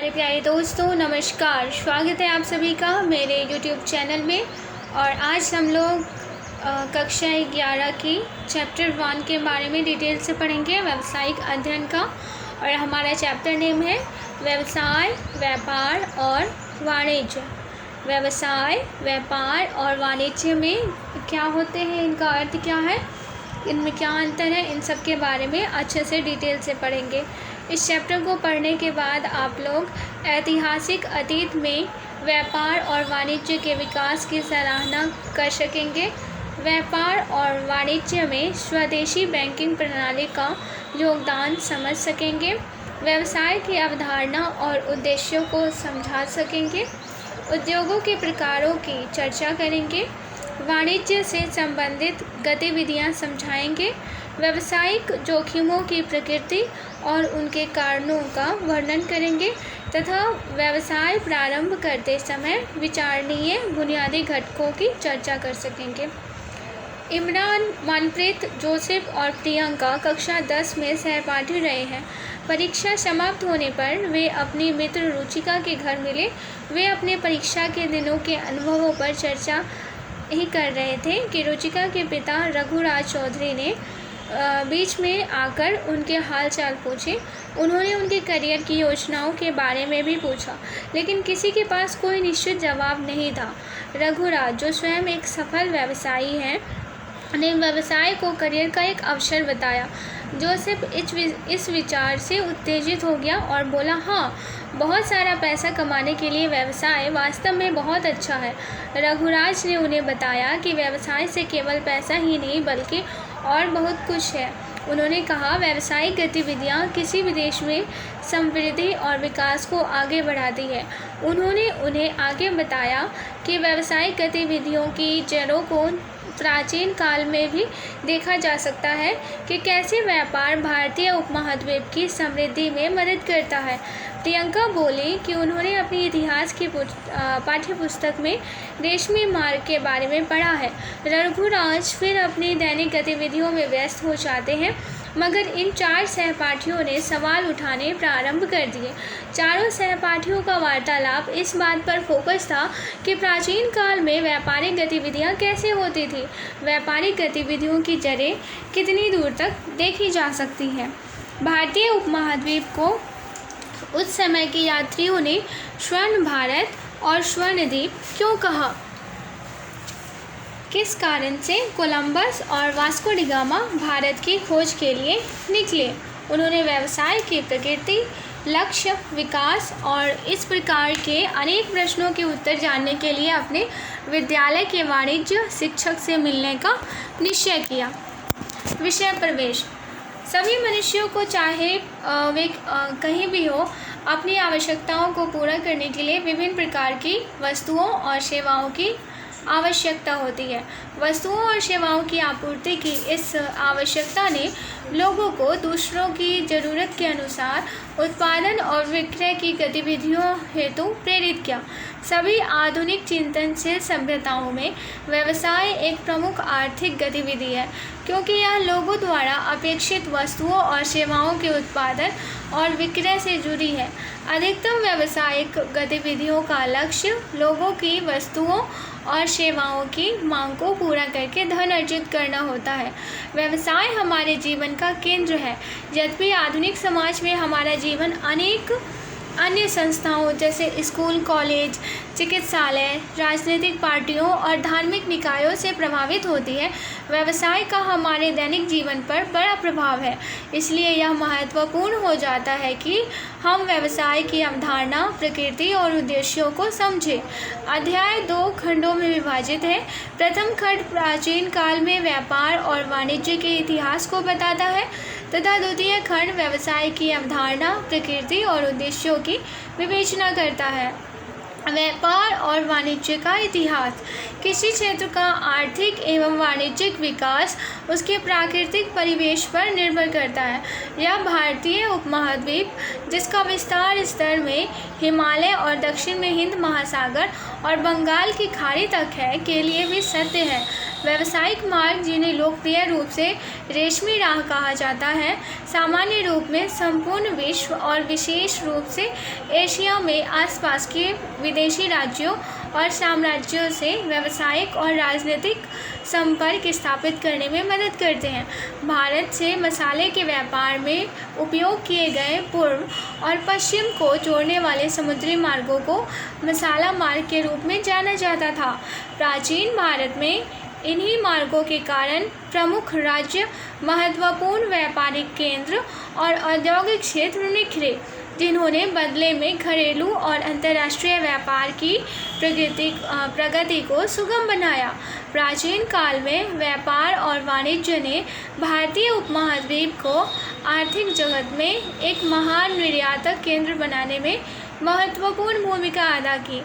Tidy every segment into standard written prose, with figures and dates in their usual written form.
प्यारे प्यारे दोस्तों, नमस्कार। स्वागत है आप सभी का मेरे YouTube चैनल में। और आज हम लोग कक्षा 11 की चैप्टर 1 के बारे में डिटेल से पढ़ेंगे, व्यावसायिक अध्ययन का। और हमारा चैप्टर नेम है व्यवसाय, व्यापार और वाणिज्य। व्यवसाय, व्यापार और वाणिज्य में क्या होते हैं, इनका अर्थ क्या है, इनमें क्या अंतर है, इन सब के बारे में अच्छे से डिटेल से पढ़ेंगे। इस चैप्टर को पढ़ने के बाद आप लोग ऐतिहासिक अतीत में व्यापार और वाणिज्य के विकास की सराहना कर सकेंगे। व्यापार और वाणिज्य में स्वदेशी बैंकिंग प्रणाली का योगदान समझ सकेंगे। व्यवसाय की अवधारणा और उद्देश्यों को समझा सकेंगे। उद्योगों के प्रकारों की चर्चा करेंगे। वाणिज्य से संबंधित गतिविधियां समझाएंगे। व्यावसायिक जोखिमों की प्रकृति और उनके कारणों का वर्णन करेंगे तथा व्यवसाय प्रारंभ करते समय विचारणीय बुनियादी घटकों की चर्चा कर सकेंगे। इमरान, मनप्रीत, जोसेफ और प्रियंका कक्षा 10 में सहपाठी रहे हैं। परीक्षा समाप्त होने पर वे अपनी मित्र रुचिका के घर मिले। वे अपने परीक्षा के दिनों के अनुभवों पर चर्चा ही कर रहे थे कि रुचिका के पिता रघुराज चौधरी ने बीच में आकर उनके हालचाल पूछे। उन्होंने उनके करियर की योजनाओं के बारे में भी पूछा, लेकिन किसी के पास कोई निश्चित जवाब नहीं था। रघुराज, जो स्वयं एक सफल व्यवसायी हैं, ने व्यवसाय को करियर का एक अवसर बताया। जोसेफ इस विचार से उत्तेजित हो गया और बोला, हाँ, बहुत सारा पैसा कमाने के लिए व्यवसाय वास्तव में बहुत अच्छा है। रघुराज ने उन्हें बताया कि व्यवसाय से केवल पैसा ही नहीं बल्कि और बहुत कुछ है। उन्होंने कहा, व्यावसायिक गतिविधियाँ किसी भी देश में समृद्धि और विकास को आगे बढ़ाती है। उन्होंने उन्हें आगे बताया कि व्यावसायिक गतिविधियों की जड़ों को प्राचीन काल में भी देखा जा सकता है कि कैसे व्यापार भारतीय उपमहाद्वीप की समृद्धि में मदद करता है। प्रियंका बोली कि उन्होंने अपनी इतिहास की पाठ्यपुस्तक में रेशमी मार्ग के बारे में पढ़ा है। रघुराज फिर अपनी दैनिक गतिविधियों में व्यस्त हो जाते हैं, मगर इन 4 सहपाठियों ने सवाल उठाने प्रारंभ कर दिए। चारों सहपाठियों का वार्तालाप इस बात पर फोकस था कि प्राचीन काल में व्यापारिक गतिविधियां कैसे होती थी। व्यापारिक गतिविधियों की जड़ें कितनी दूर तक देखी जा सकती हैं। भारतीय उपमहाद्वीप को उस समय के यात्रियों ने स्वर्ण भारत और स्वर्णद्वीप क्यों कहा? किस कारण से कोलंबस और वास्को डी गामा भारत की खोज के लिए निकले? उन्होंने व्यवसाय की प्रकृति, लक्ष्य, विकास और इस प्रकार के अनेक प्रश्नों के उत्तर जानने के लिए अपने विद्यालय के वाणिज्य शिक्षक से मिलने का निश्चय किया। विषय प्रवेश। सभी मनुष्यों को, चाहे वे कहीं भी हो, अपनी आवश्यकताओं को पूरा करने के लिए विभिन्न प्रकार की वस्तुओं और सेवाओं की आवश्यकता होती है। वस्तुओं और सेवाओं की आपूर्ति की इस आवश्यकता ने लोगों को दूसरों की ज़रूरत के अनुसार उत्पादन और विक्रय की गतिविधियों हेतु प्रेरित किया। सभी आधुनिक चिंतनशील सभ्यताओं में व्यवसाय एक प्रमुख आर्थिक गतिविधि है, क्योंकि यह लोगों द्वारा अपेक्षित वस्तुओं और सेवाओं के उत्पादन और विक्रय से जुड़ी है। अधिकतम व्यावसायिक गतिविधियों का लक्ष्य लोगों की वस्तुओं और सेवाओं की मांग को पूरा करके धन अर्जित करना होता है। व्यवसाय हमारे जीवन का केंद्र है। यद्यपि आधुनिक समाज में हमारा जीवन अनेक अन्य संस्थाओं जैसे स्कूल, कॉलेज, चिकित्सालय, राजनीतिक पार्टियों और धार्मिक निकायों से प्रभावित होती है, व्यवसाय का हमारे दैनिक जीवन पर बड़ा प्रभाव है। इसलिए यह महत्वपूर्ण हो जाता है कि हम व्यवसाय की अवधारणा, प्रकृति और उद्देश्यों को समझें। अध्याय 2 खंडों में विभाजित है। प्रथम खंड प्राचीन काल में व्यापार और वाणिज्य के इतिहास को बताता है तथा द्वितीय खंड व्यवसाय की अवधारणा, प्रकृति और उद्देश्यों की विवेचना करता है। व्यापार और वाणिज्य का इतिहास। किसी क्षेत्र का आर्थिक एवं वाणिज्यिक विकास उसके प्राकृतिक परिवेश पर निर्भर करता है। यह भारतीय उपमहाद्वीप, जिसका विस्तार स्तर में हिमालय और दक्षिण में हिंद महासागर और बंगाल की खाड़ी तक है, के लिए भी सत्य है। व्यावसायिक मार्ग, जिन्हें लोकप्रिय रूप से रेशमी राह कहा जाता है, सामान्य रूप में संपूर्ण विश्व और विशेष रूप से एशिया में आसपास के विदेशी राज्यों और साम्राज्यों से व्यावसायिक और राजनीतिक संपर्क स्थापित करने में मदद करते हैं। भारत से मसाले के व्यापार में उपयोग किए गए पूर्व और पश्चिम को जोड़ने वाले समुद्री मार्गों को मसाला मार्ग के रूप में जाना जाता था। प्राचीन भारत में इन्हीं मार्गों के कारण प्रमुख राज्य, महत्वपूर्ण व्यापारिक केंद्र और औद्योगिक क्षेत्र निखरे, जिन्होंने बदले में घरेलू और अंतर्राष्ट्रीय व्यापार की प्रगति को सुगम बनाया। प्राचीन काल में व्यापार और वाणिज्य ने भारतीय उपमहाद्वीप को आर्थिक जगत में एक महान निर्यातक केंद्र बनाने में महत्वपूर्ण भूमिका अदा की।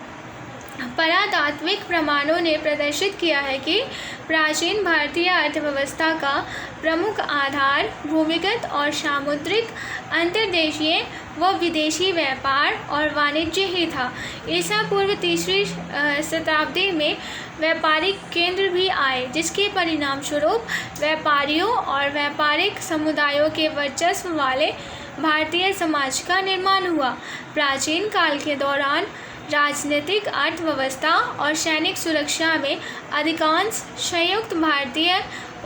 पुरातात्विक प्रमाणों ने प्रदर्शित किया है कि प्राचीन भारतीय अर्थव्यवस्था का प्रमुख आधार भूमिगत और सामुद्रिक, अंतर्देशीय व विदेशी व्यापार और वाणिज्य ही था। ईसा पूर्व 3वीं शताब्दी में व्यापारिक केंद्र भी आए, जिसके परिणाम स्वरूप व्यापारियों और व्यापारिक समुदायों के वर्चस्व वाले भारतीय समाज का निर्माण हुआ। प्राचीन काल के दौरान राजनीतिक, अर्थव्यवस्था और सैनिक सुरक्षा में अधिकांश संयुक्त भारतीय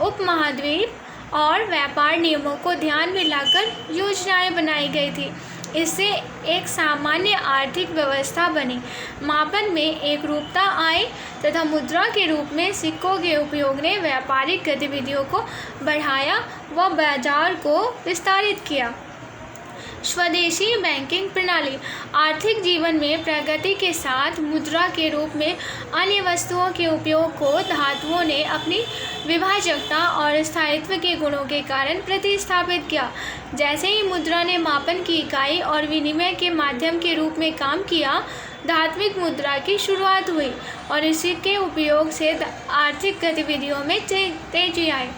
उपमहाद्वीप और व्यापार नियमों को ध्यान में लाकर योजनाएं बनाई गई थी। इससे एक सामान्य आर्थिक व्यवस्था बनी। मापन में एक रूपता आई तथा मुद्रा के रूप में सिक्कों के उपयोग ने व्यापारिक गतिविधियों को बढ़ाया व बाजार को विस्तारित किया। स्वदेशी बैंकिंग प्रणाली। आर्थिक जीवन में प्रगति के साथ मुद्रा के रूप में अन्य वस्तुओं के उपयोग को धातुओं ने अपनी विभाजकता और स्थायित्व के गुणों के कारण प्रतिस्थापित किया। जैसे ही मुद्रा ने मापन की इकाई और विनिमय के माध्यम के रूप में काम किया, धात्विक मुद्रा की शुरुआत हुई और इसी के उपयोग से आर्थिक गतिविधियों में तेजी आई।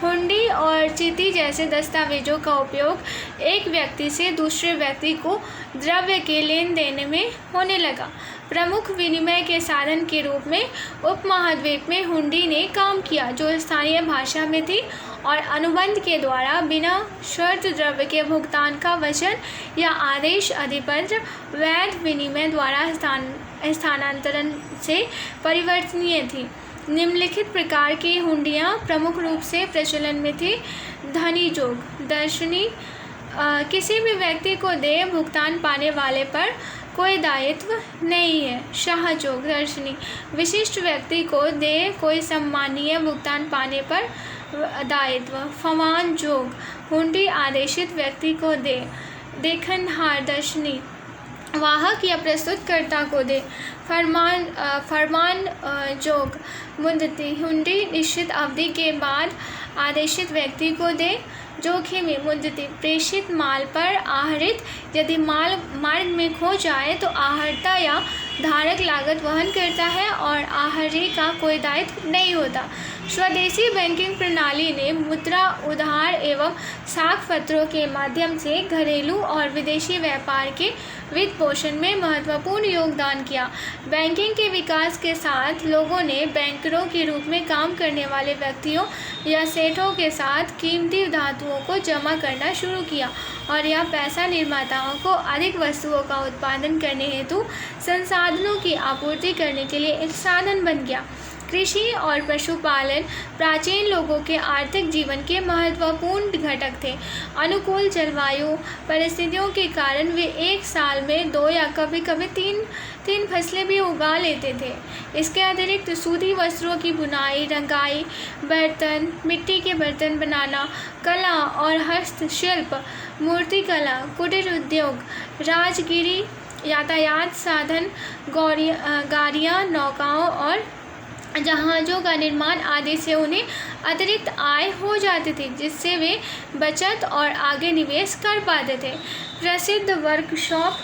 हुंडी और चीटी जैसे दस्तावेजों का उपयोग एक व्यक्ति से दूसरे व्यक्ति को द्रव्य के लेन देन में होने लगा। प्रमुख विनिमय के साधन के रूप में उपमहाद्वीप में हुंडी ने काम किया, जो स्थानीय भाषा में थी और अनुबंध के द्वारा बिना शर्त द्रव्य के भुगतान का वचन या आदेश अधिपत्र वैध विनिमय द्वारा स्थानांतरण से परिवर्तनीय थी। निम्नलिखित प्रकार की हुंडियाँ प्रमुख रूप से प्रचलन में थी। धनी जोग दर्शनी, किसी भी व्यक्ति को देय भुगतान पाने वाले पर कोई दायित्व नहीं है। शाहजोग दर्शनी, विशिष्ट व्यक्ति को देय कोई सम्मानीय भुगतान पाने पर दायित्व। फमान जोग, हुंडी आदेशित व्यक्ति को दे। देखनहार दर्शनी, वाहक या प्रस्तुतकर्ता को दे। फरमान जोग मुद्दती, हुंडी निश्चित अवधि के बाद आदेशित व्यक्ति को दे। जोखिमी मुद्दती, प्रेषित माल पर आहरित, यदि माल मार्ग में खो जाए तो आहर्ता या धारक लागत वहन करता है और आहरी का कोई दायित्व नहीं होता। स्वदेशी बैंकिंग प्रणाली ने मुद्रा, उधार एवं साख पत्रों के माध्यम से घरेलू और विदेशी व्यापार के वित्त पोषण में महत्वपूर्ण योगदान किया। बैंकिंग के विकास के साथ लोगों ने बैंकरों के रूप में काम करने वाले व्यक्तियों या सेठों के साथ कीमती धातुओं को जमा करना शुरू किया और यह पैसा निर्माताओं को अधिक वस्तुओं का उत्पादन करने हेतु संसाधनों की आपूर्ति करने के लिए एक साधन बन गया। कृषि और पशुपालन प्राचीन लोगों के आर्थिक जीवन के महत्वपूर्ण घटक थे। अनुकूल जलवायु परिस्थितियों के कारण वे एक साल में 2 या कभी कभी तीन फसलें भी उगा लेते थे। इसके अतिरिक्त सूती वस्त्रों की बुनाई, रंगाई, बर्तन, मिट्टी के बर्तन बनाना, कला और हस्तशिल्प, मूर्तिकला, कुटीर उद्योग, राजगिरी, यातायात साधन, गाड़ियाँ, नौकाओं और जहाज़ों का निर्माण आदि से उन्हें अतिरिक्त आय हो जाती थी, जिससे वे बचत और आगे निवेश कर पाते थे। प्रसिद्ध वर्कशॉप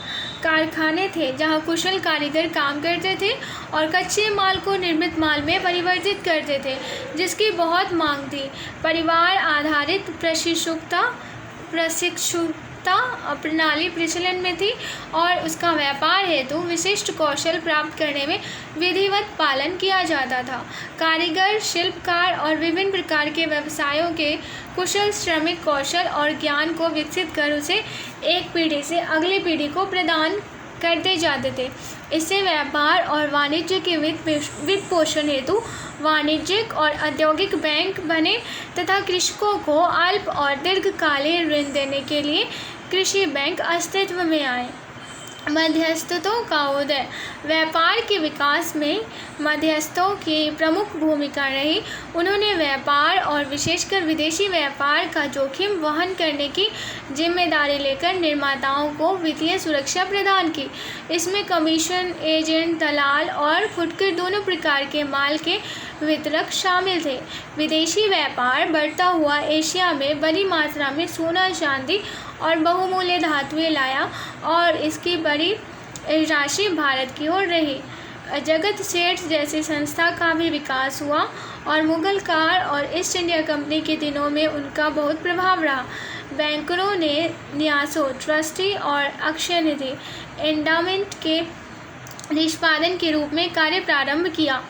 कारखाने थे जहां कुशल कारीगर काम करते थे और कच्चे माल को निर्मित माल में परिवर्तित करते थे, जिसकी बहुत मांग थी। परिवार आधारित प्रशिक्षुता प्रणाली प्रचलन में थी और उसका व्यापार हेतु विशिष्ट कौशल प्राप्त करने में विधिवत पालन किया जाता था। कारीगर, शिल्पकार और विभिन्न प्रकार के व्यवसायों के कुशल श्रमिक कौशल और ज्ञान को विकसित कर उसे एक पीढ़ी से अगली पीढ़ी को प्रदान करते जाते थे। इससे व्यापार और वाणिज्य के वित्त पोषण हेतु वाणिज्यिक और औद्योगिक बैंक बने तथा कृषकों को अल्प और दीर्घकालीन ऋण देने के लिए कृषि बैंक अस्तित्व में आए। मध्यस्थों का उदय। व्यापार के विकास में मध्यस्थों की प्रमुख भूमिका रही। उन्होंने व्यापार और विशेषकर विदेशी व्यापार का जोखिम वहन करने की जिम्मेदारी लेकर निर्माताओं को वित्तीय सुरक्षा प्रदान की। इसमें कमीशन एजेंट, दलाल और फुटकर दोनों प्रकार के माल के वितरक शामिल थे। विदेशी व्यापार बढ़ता हुआ एशिया में बड़ी मात्रा में सोना, चांदी और बहुमूल्य धातुएं लाया और इसकी बड़ी राशि भारत की ओर रही। जगत सेठ जैसी संस्था का भी विकास हुआ और मुगल कार और ईस्ट इंडिया कंपनी के दिनों में उनका बहुत प्रभाव रहा। बैंकरों ने न्यासों, ट्रस्टी और अक्षय निधि एंडामेंट के निष्पादन के रूप में कार्य प्रारंभ किया।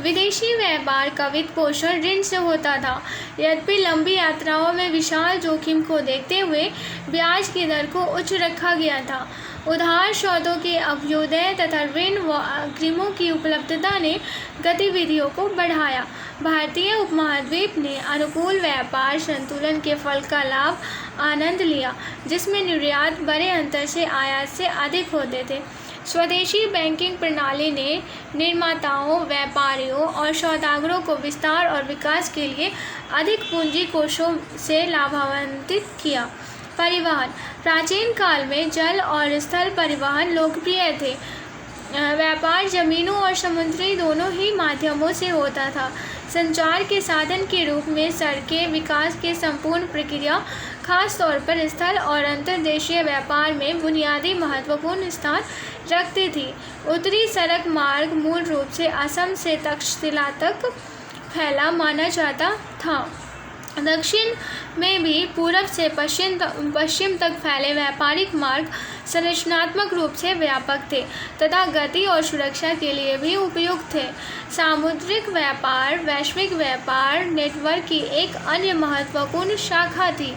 विदेशी व्यापार का वित्त पोषण ऋण से होता था। यद्यपि लंबी यात्राओं में विशाल जोखिम को देखते हुए ब्याज की दर को उच्च रखा गया था। उधार सौदों के अभ्युदय तथा ऋण व अग्रिमों की उपलब्धता ने गतिविधियों को बढ़ाया। भारतीय उपमहाद्वीप ने अनुकूल व्यापार संतुलन के फल का लाभ आनंद लिया, जिसमें निर्यात बड़े अंतर से आयात से अधिक होते थे। स्वदेशी बैंकिंग प्रणाली ने निर्माताओं, व्यापारियों और सौदागरों को विस्तार और विकास के लिए अधिक पूंजी कोषों से लाभान्वित किया। परिवहन। प्राचीन काल में जल और स्थल परिवहन लोकप्रिय थे। व्यापार जमीनों और समुद्री दोनों ही माध्यमों से होता था। संचार के साधन के रूप में सड़कें विकास की संपूर्ण प्रक्रिया, खास तौर पर स्थल और अंतर्देशीय व्यापार में बुनियादी महत्वपूर्ण स्थान रखती थी। उत्तरी सड़क मार्ग मूल रूप से असम से तक्षशिला तक फैला माना जाता था। दक्षिण में भी पूर्व से पश्चिम तक फैले व्यापारिक मार्ग संरचनात्मक रूप से व्यापक थे तथा गति और सुरक्षा के लिए भी उपयुक्त थे। सामुद्रिक व्यापार वैश्विक व्यापार नेटवर्क की एक अन्य महत्वपूर्ण शाखा थी।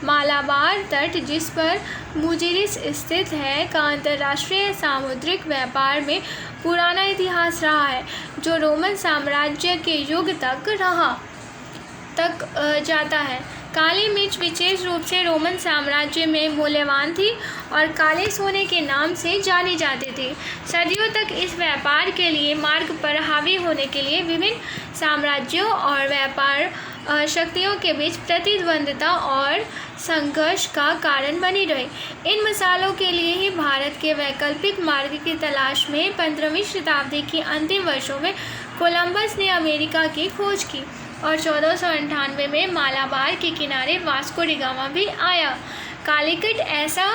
मालाबार तट, जिस पर मुजिरिस स्थित है, का अंतर्राष्ट्रीय सामुद्रिक व्यापार में पुराना इतिहास रहा है, जो रोमन साम्राज्य के युग तक जाता है। काली मिर्च विशेष रूप से रोमन साम्राज्य में मूल्यवान थी और काले सोने के नाम से जानी जाती थी। सदियों तक इस व्यापार के लिए मार्ग पर हावी होने के लिए विभिन्न साम्राज्यों और व्यापार शक्तियों के बीच प्रतिद्वंद्विता और संघर्ष का कारण बनी रही। इन मसालों के लिए ही भारत के वैकल्पिक मार्ग की तलाश में 15वीं शताब्दी की अंतिम वर्षों में कोलंबस ने अमेरिका की खोज की और 1498 में मालाबार के किनारे वास्को डी गामा भी आया। कालीकट ऐसा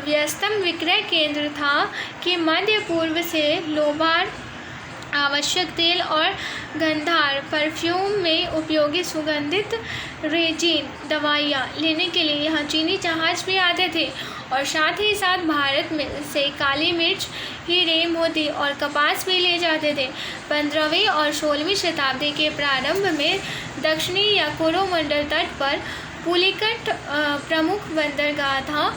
व्यस्तम विक्रय केंद्र था कि मध्य पूर्व से लोबार, आवश्यक तेल और गंधार परफ्यूम में उपयोगी सुगंधित रेजिन दवाइयाँ लेने के लिए यहाँ चीनी जहाज भी आते थे और साथ ही साथ भारत में से काली मिर्च, हीरे, मोती और कपास भी ले जाते थे। 15वीं और 16वीं शताब्दी के प्रारंभ में दक्षिणी या कोरोमंडल तट पर पुलिकट प्रमुख बंदरगाह था।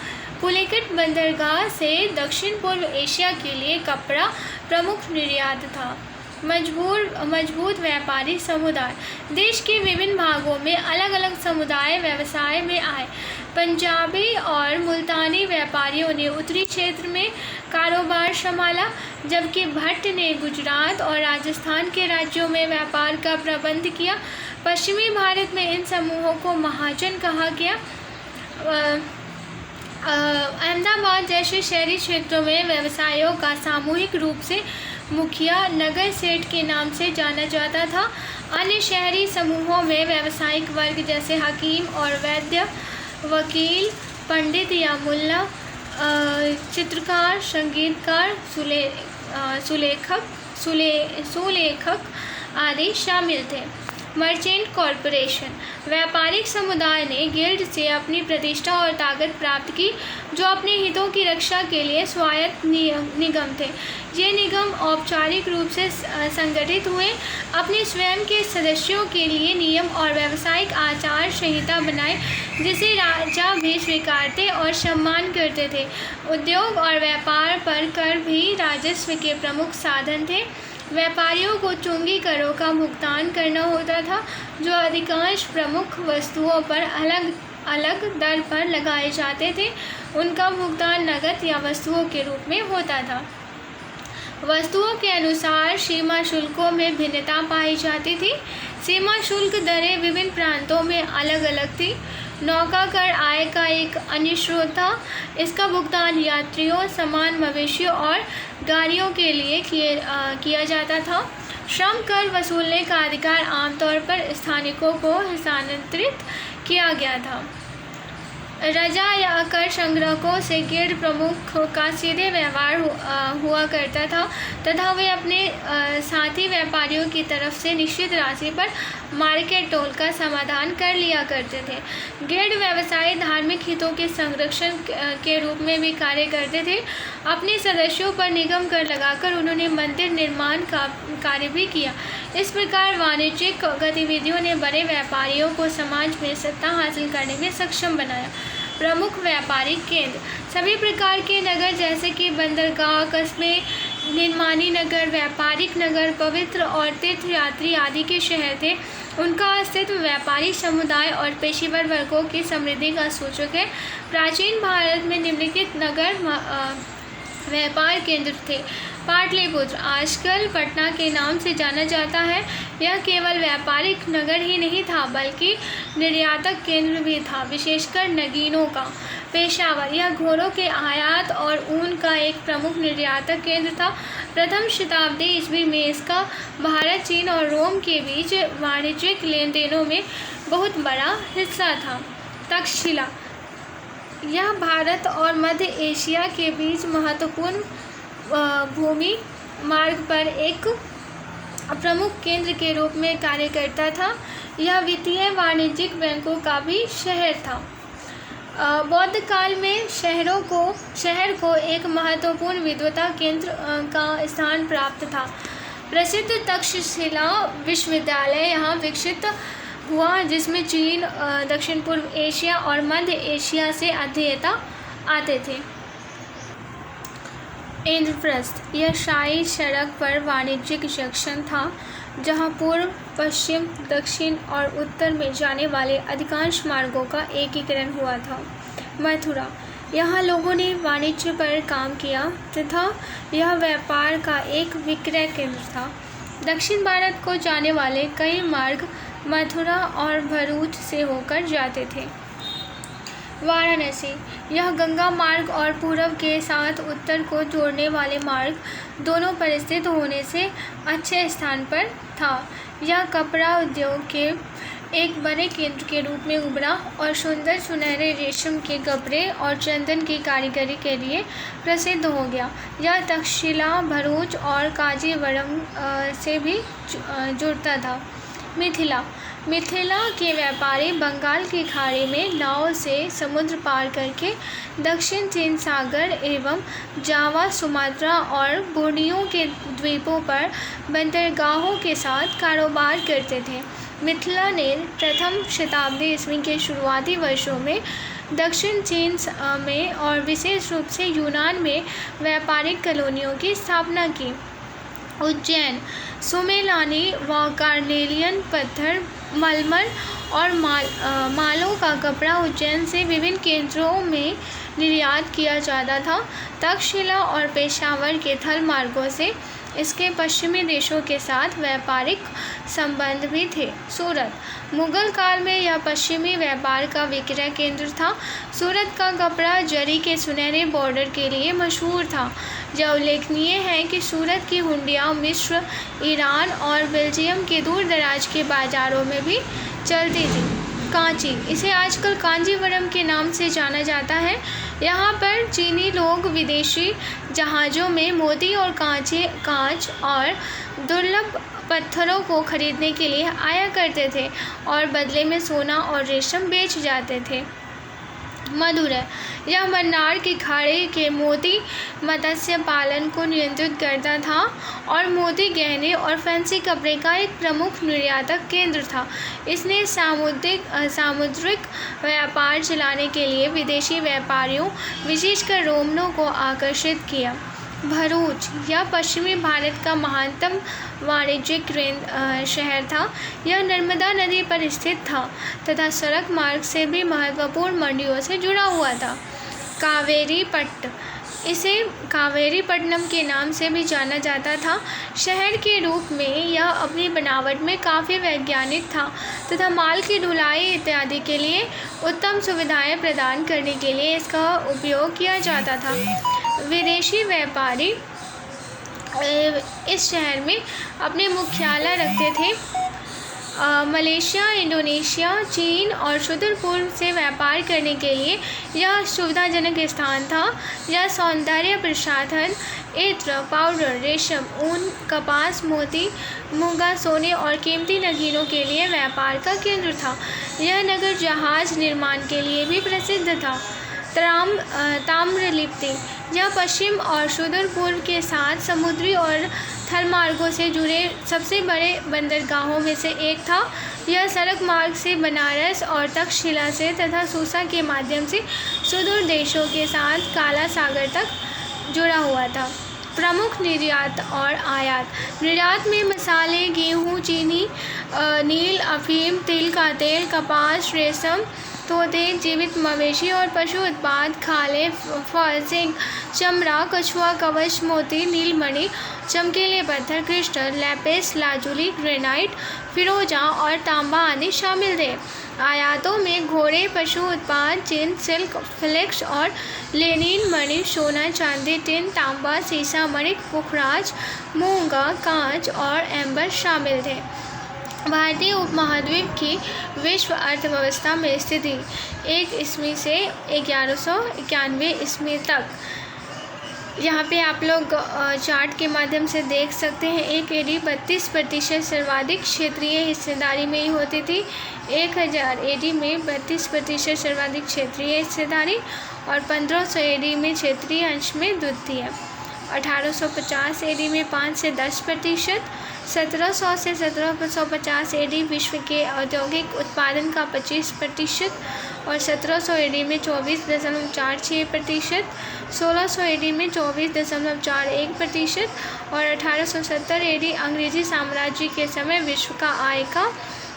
पुलिकट बंदरगाह से दक्षिण पूर्व एशिया के लिए कपड़ा प्रमुख निर्यात था। मजबूत व्यापारी समुदाय। देश के विभिन्न भागों में अलग अलग समुदाय व्यवसाय में आए। पंजाबी और मुल्तानी व्यापारियों ने उत्तरी क्षेत्र में कारोबार संभाला, जबकि भट्ट ने गुजरात और राजस्थान के राज्यों में व्यापार का प्रबंध किया। पश्चिमी भारत में इन समूहों को महाजन कहा गया। अहमदाबाद जैसे शहरी क्षेत्रों में व्यवसायों का सामूहिक रूप से मुखिया नगर सेठ के नाम से जाना जाता था। अन्य शहरी समूहों में व्यावसायिक वर्ग जैसे हकीम और वैद्य, वकील, पंडित या मुल्ला चित्रकार, संगीतकार, सुलेखक आदि शामिल थे। मर्चेंट कॉरपोरेशन, व्यापारिक समुदाय ने गिल्ड से अपनी प्रतिष्ठा और ताकत प्राप्त की, जो अपने हितों की रक्षा के लिए स्वायत्त निगम थे। ये निगम औपचारिक रूप से संगठित हुए, अपने स्वयं के सदस्यों के लिए नियम और व्यावसायिक आचार संहिता बनाए, जिसे राजा भी स्वीकारते और सम्मान करते थे। उद्योग और व्यापार पर कर भी राजस्व के प्रमुख साधन थे। व्यापारियों को चुंगी करों का भुगतान करना होता था, जो अधिकांश प्रमुख वस्तुओं पर अलग अलग दर पर लगाए जाते थे। उनका भुगतान नकद या वस्तुओं के रूप में होता था। वस्तुओं के अनुसार सीमा शुल्कों में भिन्नता पाई जाती थी। सीमा शुल्क दरें विभिन्न प्रांतों में अलग अलग थी। नौका कर आय का एक अन्य स्रोत था। इसका भुगतान यात्रियों, सामान, मवेशियों और गाड़ियों के लिए किया जाता था। श्रम कर वसूलने का अधिकार आमतौर पर स्थानिकों को हस्तांतरित किया गया था। रजा या कर संग्राहकों से गिल्ड प्रमुखों का सीधे व्यवहार हुआ करता था तथा वे अपने साथी व्यापारियों की तरफ से निश्चित राशि पर मार्केट टोल का समाधान कर लिया करते थे। गिल्ड व्यवसायी धार्मिक हितों के संरक्षण के रूप में भी कार्य करते थे। अपने सदस्यों पर निगम कर लगाकर उन्होंने मंदिर निर्माण का कार्य भी किया। इस प्रकार वाणिज्यिक गतिविधियों ने बड़े व्यापारियों को समाज में सत्ता हासिल करने में सक्षम बनाया। प्रमुख व्यापारिक केंद्र, सभी प्रकार के नगर जैसे कि बंदरगाह, कस्बे, निर्माणी नगर, व्यापारिक नगर, पवित्र और तीर्थयात्री आदि के शहर थे। उनका अस्तित्व व्यापारिक समुदाय और पेशेवर वर्गों की समृद्धि का सूचक है। प्राचीन भारत में निम्नलिखित नगर व्यापार केंद्र थे। पाटलिपुत्र, आजकल पटना के नाम से जाना जाता है, यह केवल व्यापारिक नगर ही नहीं था बल्कि निर्यातक केंद्र भी था, विशेषकर नगीनों का। पेशावर, यह घोड़ों के आयात और ऊन का एक प्रमुख निर्यातक केंद्र था। प्रथम शताब्दी ईस्वी में इसका भारत, चीन और रोम के बीच वाणिज्यिक लेन देनों में बहुत बड़ा हिस्सा था। तक्षशिला, यह भारत और मध्य एशिया के बीच महत्वपूर्ण भूमि मार्ग पर एक प्रमुख केंद्र के रूप में कार्य करता था। यह वित्तीय वाणिज्यिक बैंकों का भी शहर था। बौद्ध काल में शहर को एक महत्वपूर्ण विद्वता केंद्र का स्थान प्राप्त था। प्रसिद्ध तक्षशिला विश्वविद्यालय यहाँ विकसित हुआ, जिसमें चीन, दक्षिण पूर्व एशिया और मध्य एशिया से अध्येता आते थे। इंद्रप्रस्थ, यह शाही सड़क पर वाणिज्यिक जंक्शन था, जहां पूर्व, पश्चिम, दक्षिण और उत्तर में जाने वाले अधिकांश मार्गों का एकीकरण हुआ था। मथुरा, यहाँ लोगों ने वाणिज्य पर काम किया तथा यह व्यापार का एक विक्रय केंद्र था। दक्षिण भारत को जाने वाले कई मार्ग मथुरा और भरूच से होकर जाते थे। वाराणसी, यह गंगा मार्ग और पूर्व के साथ उत्तर को जोड़ने वाले मार्ग दोनों पर स्थित होने से अच्छे स्थान पर था। यह कपड़ा उद्योग के एक बड़े केंद्र के रूप में उभरा और सुंदर सुनहरे रेशम के कपड़े और चंदन की कारीगरी के लिए प्रसिद्ध हो गया। यह तक्षशिला, भरूच और कांजीवरम से भी जुड़ता था। मिथिला के व्यापारी बंगाल की खाड़ी में नाव से समुद्र पार करके दक्षिण चीन सागर एवं जावा, सुमात्रा और बोर्नियो के द्वीपों पर बंदरगाहों के साथ कारोबार करते थे। मिथिला ने प्रथम शताब्दी ईस्वी के शुरुआती वर्षों में दक्षिण चीन में और विशेष रूप से यूनान में व्यापारिक कॉलोनियों की स्थापना की। उज्जैन, सुमेलानी व कार्नेलियन पत्थर, मलमल और मालों का कपड़ा उज्जैन से विभिन्न केंद्रों में निर्यात किया जाता था। तक्षशिला और पेशावर के थल मार्गों से इसके पश्चिमी देशों के साथ व्यापारिक संबंध भी थे। सूरत, मुगल काल में यह पश्चिमी व्यापार का विक्रय केंद्र था। सूरत का कपड़ा जरी के सुनहरे बॉर्डर के लिए मशहूर था। यह उल्लेखनीय है कि सूरत की हुंडियाँ मिस्र, ईरान और बेल्जियम के दूर दराज के बाज़ारों में भी चलती थी। कांची, इसे आजकल कांजीवरम के नाम से जाना जाता है। यहाँ पर चीनी लोग विदेशी जहाज़ों में मोती और कांच और दुर्लभ पत्थरों को खरीदने के लिए आया करते थे और बदले में सोना और रेशम बेच जाते थे। मदुरै, यह मन्नार की खाड़ी के मोती मत्स्य पालन को नियंत्रित करता था और मोती गहने और फैंसी कपड़े का एक प्रमुख निर्यातक केंद्र था। इसने सामुद्रिक व्यापार चलाने के लिए विदेशी व्यापारियों, विशेषकर रोमनों को आकर्षित किया। भरूच, यह पश्चिमी भारत का महानतम वाणिज्यिक शहर था। यह नर्मदा नदी पर स्थित था तथा सड़क मार्ग से भी महत्वपूर्ण मंडियों से जुड़ा हुआ था। कावेरीपट्ट, इसे कावेरीपट्टनम के नाम से भी जाना जाता था। शहर के रूप में यह अपनी बनावट में काफ़ी वैज्ञानिक था तथा माल की ढुलाई इत्यादि के लिए उत्तम सुविधाएं प्रदान करने के लिए इसका उपयोग किया जाता था। विदेशी व्यापारी इस शहर में अपने मुख्यालय रखते थे। मलेशिया, इंडोनेशिया, चीन और सुदूर पूर्व से व्यापार करने के लिए यह सुविधाजनक स्थान था। यह सौंदर्य प्रसाधन, इत्र, पाउडर, रेशम, ऊन, कपास, मोती, मूंगा, सोने और कीमती नगीनों के लिए व्यापार का केंद्र था। यह नगर जहाज निर्माण के लिए भी प्रसिद्ध था। ताम्रलिप्ति, यह पश्चिम और सुदूर पूर्व के साथ समुद्री और थल मार्गों से जुड़े सबसे बड़े बंदरगाहों में से एक था। यह सड़क मार्ग से बनारस और तक्षशिला से तथा सूसा के माध्यम से सुदूर देशों के साथ काला सागर तक जुड़ा हुआ था। प्रमुख निर्यात और आयात। निर्यात में मसाले, गेहूँ, चीनी, नील, अफीम, तिल का तेल, कपास, रेशम, तोते, जीवित मवेशी और पशु उत्पाद, खाले, फल, सिंह, चमड़ा, कछुआ, कवच, मोती, नीलमणि, चमकीले पत्थर, क्रिस्टल, लैपिस लाजुली, ग्रेनाइट, फिरोजा और तांबा आदि शामिल थे। आयातों में घोड़े, पशु उत्पाद, जिन, सिल्क, फ्लेक्स और लेनिन मणि, सोना, चांदी, टिन, तांबा, सीसा, मणिक, पुखराज, मूंगा, कांच और एम्बर शामिल थे। भारतीय उपमहाद्वीप की विश्व अर्थव्यवस्था में स्थिति 1 ईस्वी से 1191 ईस्वी तक। यहाँ पे आप लोग चार्ट के माध्यम से देख सकते हैं। 1 AD 32% सर्वाधिक क्षेत्रीय हिस्सेदारी में ही होती थी। 1000 AD में 32% सर्वाधिक क्षेत्रीय हिस्सेदारी और 1500 AD में क्षेत्रीय अंश में द्वितीय। 1850 AD में 5 से 10%, 1700 से 1750 AD विश्व के औद्योगिक उत्पादन का 25% और 1700 AD में 24.46%, 1600 AD में 24.41% और 1870 AD अंग्रेजी साम्राज्य के समय विश्व का आय का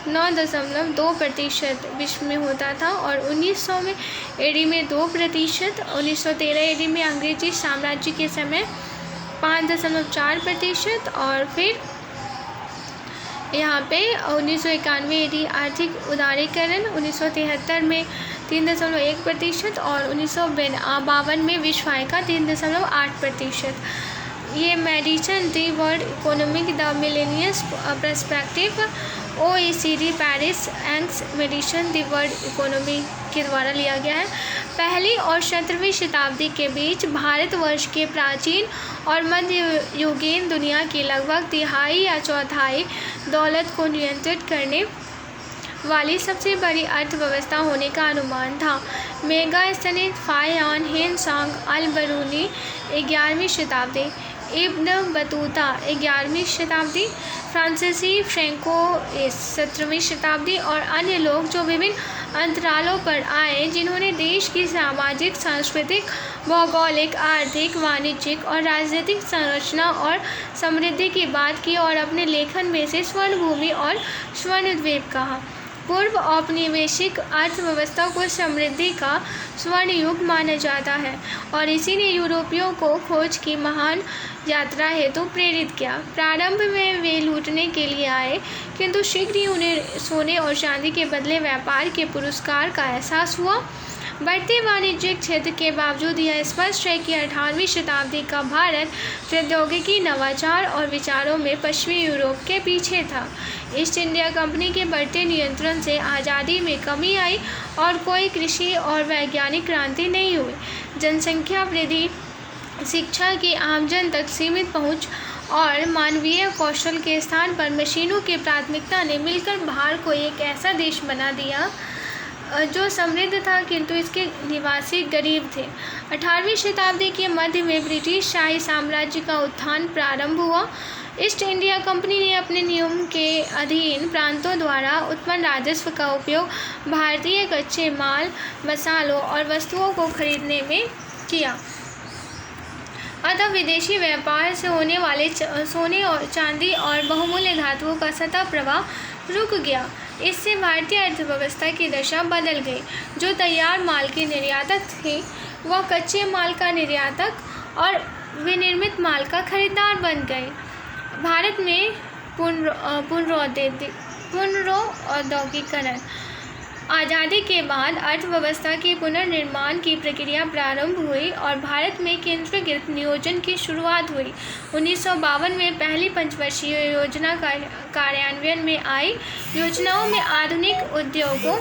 9.2% विश्व में होता था और 1900 में AD में 2%, 1913 AD में अंग्रेजी साम्राज्य के समय 5.4% और फिर यहाँ पे 1991 AD आर्थिक उदारीकरण, 1973 में 3.1% और 1952 में विश्व आय का 3.8%। ये Maddison the world economic the millennial perspective OECD Paris Angus Maddison the world economy के द्वारा लिया गया है। पहली और 17वीं शताब्दी के बीच भारतवर्ष के प्राचीन और मध्ययुगीन दुनिया की लगभग तिहाई या चौथाई दौलत को नियंत्रित करने वाली सबसे बड़ी अर्थव्यवस्था होने का अनुमान था। मेगास्थनीज फाह्यान हिंद-सांग अल-बरूनी 11वीं शताब्दी, इब्न बतूता 11वीं शताब्दी, फ्रांसीसी फ्रैंको 17वीं शताब्दी और अन्य लोग जो विभिन्न अंतरालों पर आए, जिन्होंने देश की सामाजिक, सांस्कृतिक, भौगोलिक, आर्थिक, वाणिज्यिक और राजनीतिक संरचना और समृद्धि की बात की और अपने लेखन में से स्वर्ण भूमि और स्वर्णद्वीप कहा। पूर्व औपनिवेशिक अर्थव्यवस्था को समृद्धि का स्वर्ण युग माना जाता है और इसी ने यूरोपियों को खोज की महान यात्रा हेतु प्रेरित किया। प्रारंभ में वे लूटने के लिए आए, किंतु शीघ्र ही उन्हें सोने और चांदी के बदले व्यापार के पुरस्कार का एहसास हुआ। बढ़ते वाणिज्यिक क्षेत्र के बावजूद यह स्पष्ट है कि 18वीं शताब्दी का भारत प्रौद्योगिकी, नवाचार और विचारों में पश्चिमी यूरोप के पीछे था। ईस्ट इंडिया कंपनी के बढ़ते नियंत्रण से आज़ादी में कमी आई और कोई कृषि और वैज्ञानिक क्रांति नहीं हुई। जनसंख्या वृद्धि, शिक्षा की आमजन तक सीमित पहुंच और मानवीय कौशल के स्थान पर मशीनों की प्राथमिकता ने मिलकर भारत को एक ऐसा देश बना दिया जो समृद्ध था किंतु इसके निवासी गरीब थे। 18वीं शताब्दी के मध्य में ब्रिटिश शाही साम्राज्य का उत्थान प्रारंभ हुआ। ईस्ट इंडिया कंपनी ने अपने नियम के अधीन प्रांतों द्वारा उत्पन्न राजस्व का उपयोग भारतीय कच्चे माल, मसालों और वस्तुओं को खरीदने में किया। अतः विदेशी व्यापार से होने वाले सोने और चांदी और बहुमूल्य धातुओं का सतत प्रवाह रुक गया। इससे भारतीय अर्थव्यवस्था की दशा बदल गई। जो तैयार माल के निर्यातक थे वह कच्चे माल का निर्यातक और विनिर्मित माल का खरीदार बन गए। भारत में पुनर्औद्योगिकीकरण। आज़ादी के बाद अर्थव्यवस्था के पुनर्निर्माण की प्रक्रिया प्रारंभ हुई और भारत में केंद्रीकृत नियोजन की शुरुआत हुई। 1952 में पहली पंचवर्षीय योजना का कार्यान्वयन में आई। योजनाओं में आधुनिक उद्योगों,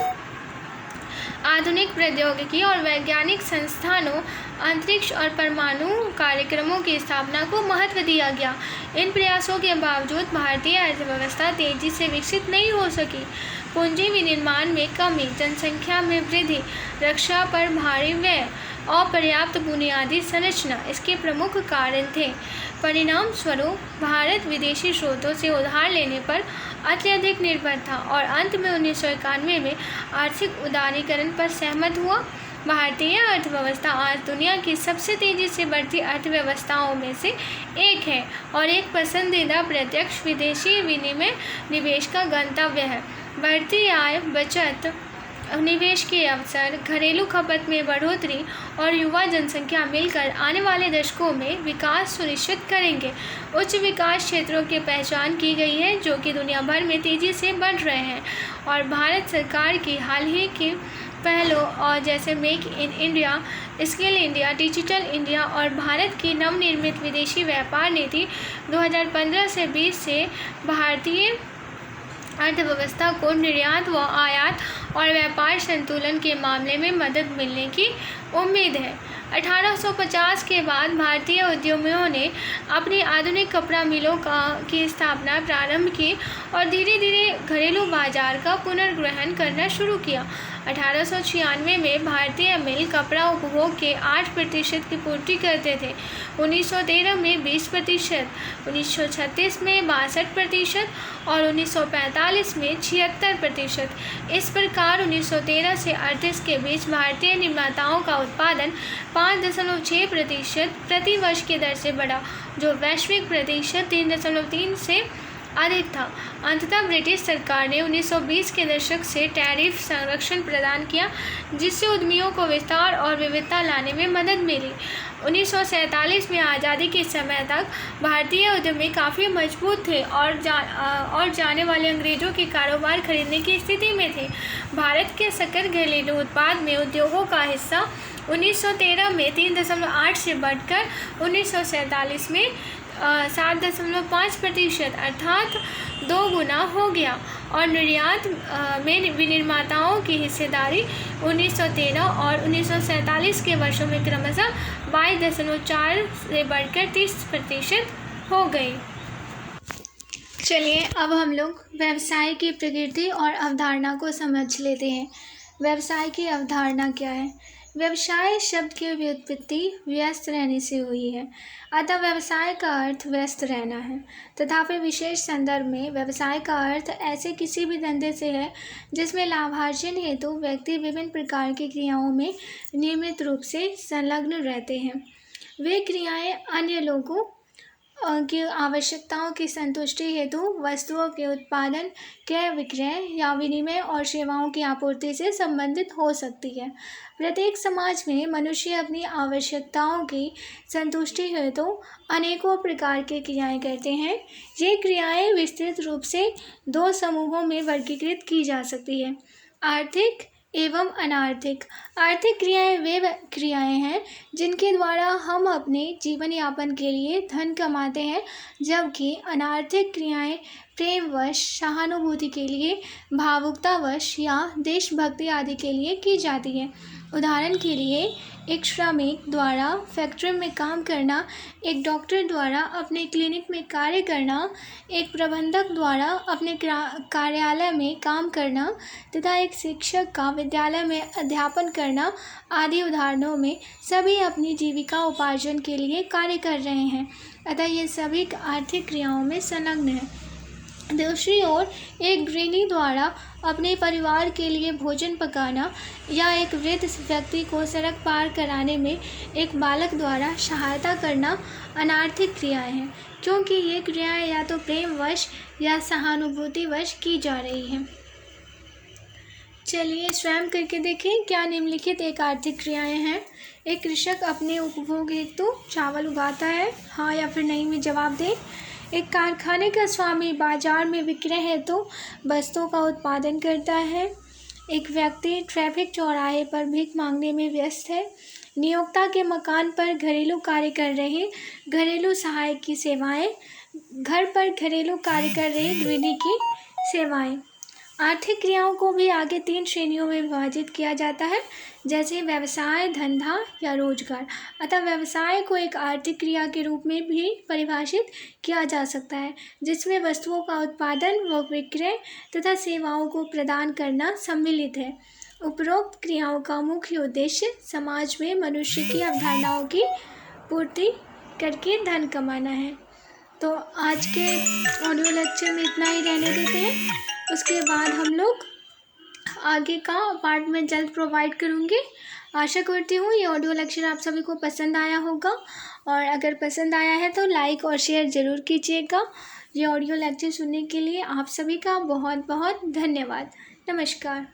आधुनिक प्रौद्योगिकी और वैज्ञानिक संस्थानों, अंतरिक्ष और परमाणु कार्यक्रमों की स्थापना को महत्व दिया गया। इन प्रयासों के बावजूद भारतीय अर्थव्यवस्था तेजी से विकसित नहीं हो सकी। पूंजी विनिर्माण में कमी, जनसंख्या में वृद्धि, रक्षा पर भारी व्यय, अपर्याप्त बुनियादी संरचना इसके प्रमुख कारण थे। परिणाम स्वरूप भारत विदेशी स्रोतों से उधार लेने पर अत्यधिक निर्भर था और अंत में 1991 में आर्थिक उदारीकरण पर सहमत हुआ। भारतीय अर्थव्यवस्था आज दुनिया की सबसे तेज़ी से बढ़ती अर्थव्यवस्थाओं में से एक है और एक पसंदीदा प्रत्यक्ष विदेशी विनिमय निवेश का गंतव्य है। बढ़ती आय, बचत, निवेश के अवसर, घरेलू खपत में बढ़ोतरी और युवा जनसंख्या मिलकर आने वाले दशकों में विकास सुनिश्चित करेंगे। उच्च विकास क्षेत्रों की पहचान की गई है जो कि दुनिया भर में तेज़ी से बढ़ रहे हैं और भारत सरकार की हाल ही की पहलों और जैसे make in India, skill India, digital India और भारत की नवनिर्मित विदेशी व्यापार नीति 2015 से 20 से भारतीय अर्थव्यवस्था को निर्यात व आयात और व्यापार संतुलन के मामले में मदद मिलने की उम्मीद है। 1850 के बाद भारतीय उद्यमियों ने अपनी आधुनिक कपड़ा मिलों की स्थापना प्रारंभ की और धीरे धीरे घरेलू बाजार का पुनर्ग्रहण करना शुरू किया। 1896 में भारतीय मिल कपड़ा उपभोग के 8% की पूर्ति करते थे। 1913 में 20%, 1936 में 62% और 1945 में 76%। इस प्रकार 1913 से 38 के बीच भारतीय निर्माताओं का उत्पादन 5.6% प्रति वर्ष की दर से बढ़ा, जो वैश्विक प्रतिशत 3.3 से अधिक था। अंततः ब्रिटिश सरकार ने 1920 के दशक से टैरिफ संरक्षण प्रदान किया, जिससे उद्यमियों को विस्तार और विविधता लाने में मदद मिली। 1947 में आज़ादी के समय तक भारतीय उद्यमी काफ़ी मजबूत थे और जाने वाले अंग्रेज़ों के कारोबार खरीदने की स्थिति में थे। भारत के सकल घरेलू उत्पाद में उद्योगों का हिस्सा 1913 में 3.8 से बढ़कर 1947 में 7.5% अर्थात 2 गुना हो गया और निर्यात में विनिर्माताओं की हिस्सेदारी 1913 और 1947 के वर्षों में क्रमशः 22.4 से बढ़कर 30% हो गई। चलिए अब हम लोग व्यवसाय की प्रकृति और अवधारणा को समझ लेते हैं। व्यवसाय की अवधारणा क्या है? व्यवसाय शब्द की व्युत्पत्ति व्यस्त रहने से हुई है, अतः व्यवसाय का अर्थ व्यस्त रहना है। तथापि विशेष संदर्भ में व्यवसाय का अर्थ ऐसे किसी भी धंधे से है जिसमें लाभार्जन हेतु व्यक्ति विभिन्न प्रकार की क्रियाओं में नियमित रूप से संलग्न रहते हैं। वे क्रियाएं अन्य लोगों की आवश्यकताओं की संतुष्टि हेतु वस्तुओं के उत्पादन, क्रय विक्रय या विनिमय और सेवाओं की आपूर्ति से संबंधित हो सकती है। प्रत्येक समाज में मनुष्य अपनी आवश्यकताओं की संतुष्टि हेतु अनेकों प्रकार की क्रियाएं करते हैं। ये क्रियाएं विस्तृत रूप से 2 समूहों में वर्गीकृत की जा सकती है: आर्थिक एवं अनार्थिक। आर्थिक क्रियाएं वे क्रियाएं हैं जिनके द्वारा हम अपने जीवन यापन के लिए धन कमाते हैं, जबकि अनार्थिक क्रियाएं प्रेमवश, सहानुभूति के लिए, भावुकतावश या देशभक्ति आदि के लिए की जाती है। उदाहरण के लिए, एक श्रमिक द्वारा फैक्ट्री में काम करना, एक डॉक्टर द्वारा अपने क्लिनिक में कार्य करना, एक प्रबंधक द्वारा अपने कार्यालय में काम करना तथा एक शिक्षक का विद्यालय में अध्यापन करना आदि उदाहरणों में सभी अपनी जीविका उपार्जन के लिए कार्य कर रहे हैं, अतः ये सभी आर्थिक क्रियाओं में संलग्न हैं। दूसरी ओर, एक गृहिणी द्वारा अपने परिवार के लिए भोजन पकाना या एक वृद्ध व्यक्ति को सड़क पार कराने में एक बालक द्वारा सहायता करना अनार्थिक क्रियाएं हैं, क्योंकि ये क्रियाएं या तो प्रेमवश या सहानुभूतिवश की जा रही हैं। चलिए स्वयं करके देखें क्या निम्नलिखित एक आर्थिक क्रियाएं हैं। एक कृषक अपने उपभोग हेतु चावल उगाता है, हाँ या फिर नहीं में जवाब दें। एक कारखाने का स्वामी बाजार में विक्रय हेतु वस्तुओं का उत्पादन करता है। एक व्यक्ति ट्रैफिक चौराहे पर भीख मांगने में व्यस्त है। नियोक्ता के मकान पर घरेलू कार्य कर रहे घरेलू सहायक की सेवाएं। घर पर घरेलू कार्य कर रहे गृहिणी की सेवाएं। आर्थिक क्रियाओं को भी आगे 3 श्रेणियों में विभाजित किया जाता है, जैसे व्यवसाय, धंधा या रोजगार। अतः व्यवसाय को एक आर्थिक क्रिया के रूप में भी परिभाषित किया जा सकता है, जिसमें वस्तुओं का उत्पादन व विक्रय तथा सेवाओं को प्रदान करना सम्मिलित है। उपरोक्त क्रियाओं का मुख्य उद्देश्य समाज में मनुष्य की अवधारणाओं की पूर्ति करके धन कमाना है। तो आज के ऑडियो लेक्चर में इतना ही रहने देते हैं। उसके बाद हम लोग आगे का पार्ट में जल्द प्रोवाइड करूँगी। आशा करती हूँ ये ऑडियो लेक्चर आप सभी को पसंद आया होगा, और अगर पसंद आया है तो लाइक और शेयर ज़रूर कीजिएगा। ये ऑडियो लेक्चर सुनने के लिए आप सभी का बहुत बहुत धन्यवाद। नमस्कार।